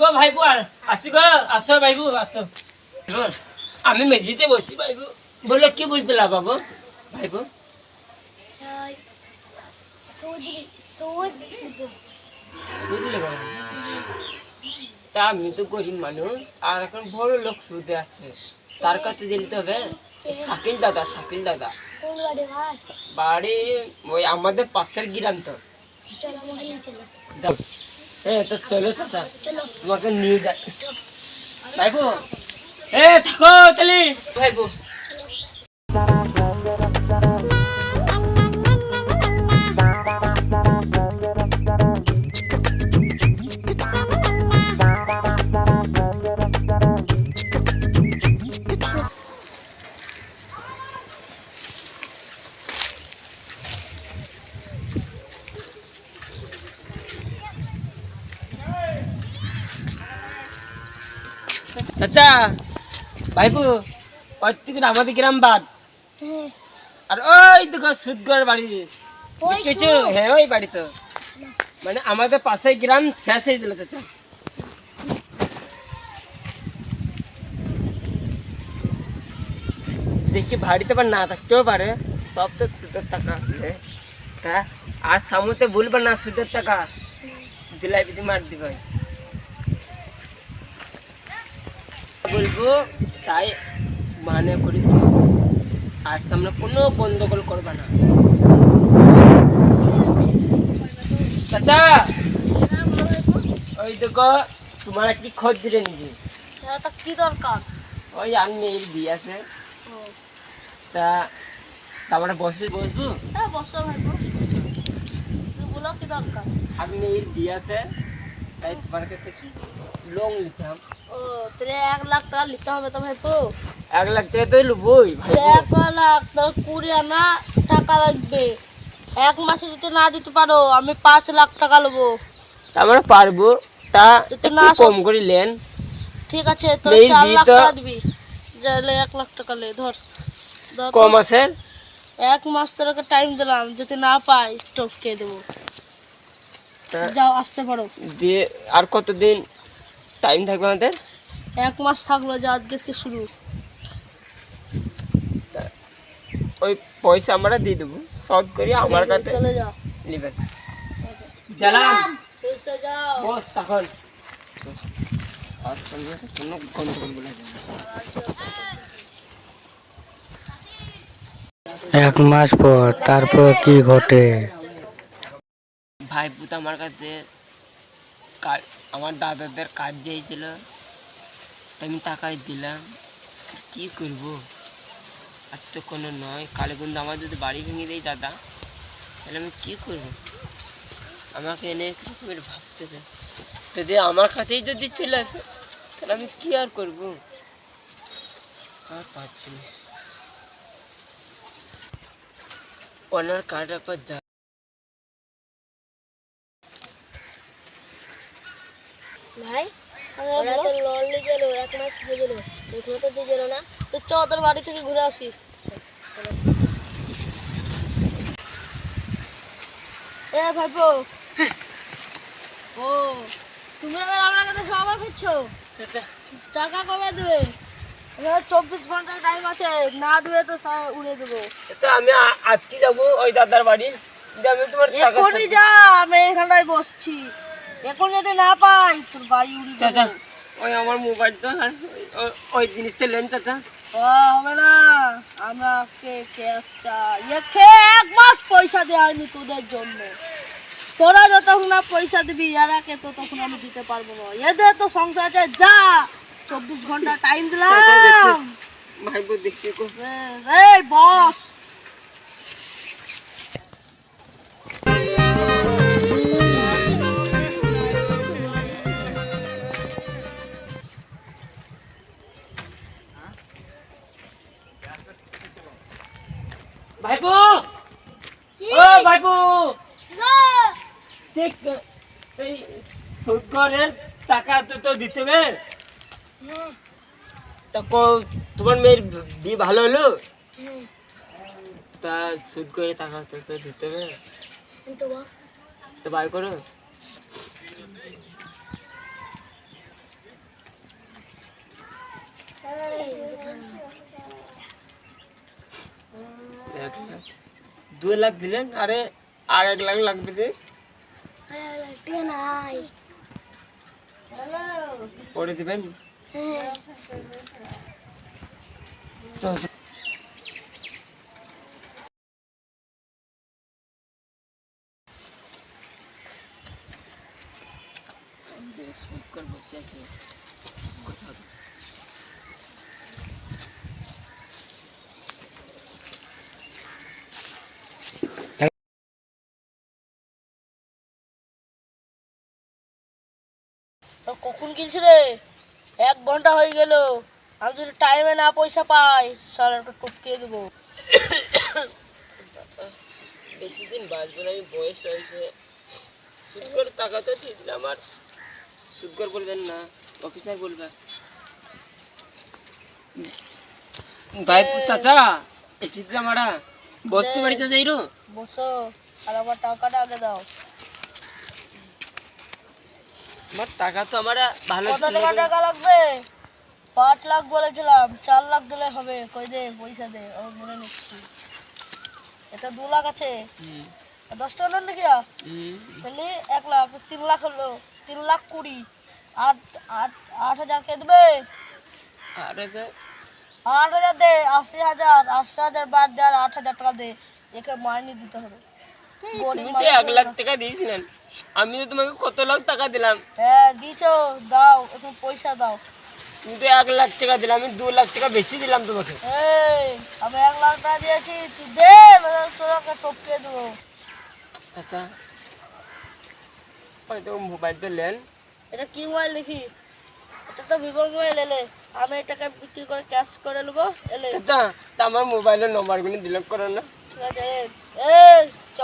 গো ভাইবু আসি গো আসো ভাইবু আসো আমি মেঝেতে বসি ভাইবু বলো কি বলছিলা বাবু ভাইবু তা আমি তো গরিব মানুষ আর এখন বড় লোক সুদে আছে তার কাছে দিতে হবে শাকিল দাদা বাড়ি ওই আমাদের পাশের গ্রাম তো যাও হ্যাঁ তো চলো চাচা তোমাকে নিয়ে যাই ভাইবু থাকো তাহলে ভাইবু চাচা ভাইবু প্রত্যেকদিন আমাদের গ্রাম বাদ আর ওই দেখো সুদগড় বাড়ি কিছু হ্যাঁ ওই বাড়ি তো মানে আমাদের পাশে গ্রাম শেষ হয়ে দিল চাচা দেখি বাড়িতে আবার না থাকতেও পারে সব তো সুদের টাকা তা আর সামুতে ভুলবে না সুদের টাকা দিলাই বিধি মার দিবে বলবো তাই মানে করি তো আর সামনে কোনো গন্ডগোল করবে না চাচা ওই দেখো তোমার কি খোঁজ দিলে নিজে কি দরকার ওই আর মেয়ের বিয়ে আছে তা তারপরে বসবো হ্যাঁ বসো ভাইবো বলো কি দরকার আর মেয়ের বিয়ে আছে তাই তোমার কাছে লোন নিতাম ও তাহলে 1 লাখ টাকা নিতে হবে তো ভাইপো 1 লাখ টাকা তো লুবই ভাই 1 লাখ তোর 20 আনা টাকা লাগবে 1 মাসে যদি না দিতে পারো আমি 5 লাখ টাকা নেবো আমরা পারবো তা একটু কম করে নেন ঠিক আছে তোর 4 লাখ টাকা দিবি যাইলে 1 লাখ টাকা লে ধর কম আছে 1 মাস তোরকে টাইম দিলাম যদি না পাই টপকে দেবো যাও আসতে পারো দিয়ে আর কতদিন টাইম থাকবে আমাদের 1 মাস থাকলো যা আজকে থেকে শুরু ওই পয়সা আমরা দিয়ে দেবো শর্ট করে আমার কাছে চলে যাও নেবেন জালাম যাও বস তখন আর সামনে কোনো গন্ডগোল বলে 1 মাস পর তারপর কি ঘটে ভাই পুত আমার কাছে আমার দাদাদের কাজ দিয়েছিল আমি টাকাই দিলাম কি করব আর তো কোনো নয় কালে কিন্তু আমার যদি বাড়ি ভেঙে দেয় দাদা তাহলে আমি কি করব আমাকে এনে রকমের ভাবছে যদি আমার কাছেই যদি চলে আসে তাহলে আমি কি আর করব আর পারছি না ওনার কার্ডের পর যা ভাই ওরা তো লোন নিয়ে গেল 1 মাস হয়ে গেল এখনো তো দিয়ে গেল না তো চ তোর বাড়ি থেকে ঘুরে আসি ভাইপো ও তুমি আবার আমার কাছে সবাই ফিরছো টাকা কবে দেবে 24 ঘন্টা টাইম আছে না দেবে তো উড়ে দেবো তো আমি আজকে যাবো ওই দাদার বাড়ি আমি তোমার এখনই যা আমি এখানটায় বসছি এখন যদি না পাই তোর বাড়ি উড়ি যাবে ওই আমার মোবাইল তো ওই জিনিসটা লেন চাচা হবে না আমাকে ক্যাশ চাই 1 মাস পয়সা দেওয়া হয়নি তোদের জন্য তোরা যতক্ষণ না পয়সা দিবি এরাকে তো তখন আমি দিতে পারবো না এদের তো সংসার আছে যা 24 ঘন্টা টাইম দিলাম ভাই দেখছি এই বস ভাইপো ও ভাইপো এই সুদগরের টাকা তো দিতে হবে তা তোমার মেয়ের বিয়ে ভালো হলো তা সুদ করে টাকা তো দিতে হবে তো বাই করো 2 লাখ দিলেন, আরে আর 1 লাখ লাগবে যে, পরে দিবেন। তো বসে আছে, কথা হবে। কখন গেছি রে? 1 ঘন্টা হয়ে গেল। আমি যদি টাইমে না পয়সা পাই স্যার একটা টপকিয়ে দেবো। বেশি দিন বাঁচবো না, আমি বয়স হয়েছে। সুদকর টাকা তো ঠিক না আমার, সুদকর বলবেন না, অফিসার বলবেন। ভাই চাচা এসিতে আমরা বসতে বাড়িতে যাই রো। বসো, আর আমার টাকাটা আগে দাও। আমার টাকা তো আমার ভালো কত টাকা লাগবে? 5 লাখ বলেছিলাম, 4 লাখ দিলে হবে। কই দে পয়সা দে, ও মনে নিচ্ছি। এটা 2 লাখ আছে, 10 টাকা নাকি? তাহলে 1 লাখ, 3 লাখ হলো। 3 লাখ 20, 8,000 কে দেবে? 8,000 দে। 80,000, 80,000 বাদ দে, আর 8,000 টাকা দে। একে মাইনে দিতে হবে। তুমি তো 1 লাখ টাকা দিয়েছিলেন, আমি তো তোমাকে কত লাখ টাকা দিলাম। হ্যাঁ দিছো, দাও এখন পয়সা দাও। তুমি তো 1 লাখ টাকা দিলাম, আমি 2 লাখ টাকা বেশি দিলাম তোমাকে। এই আমি 1 লাখ টাকা দিয়েছি, তুই দে, তোকে টপকে দেবো। আচ্ছা হয়তো মোবাইল তো নেন। এটা কি মোবাইল দেখি? এটা তো ভিভো মোবাইল। এলে আমি এটাকে বিক্রি করে ক্যাশ করে নেবো। এলে আমার মোবাইলের নম্বরগুলো ডিলিট করো না। ঠিক আছে, এই চ।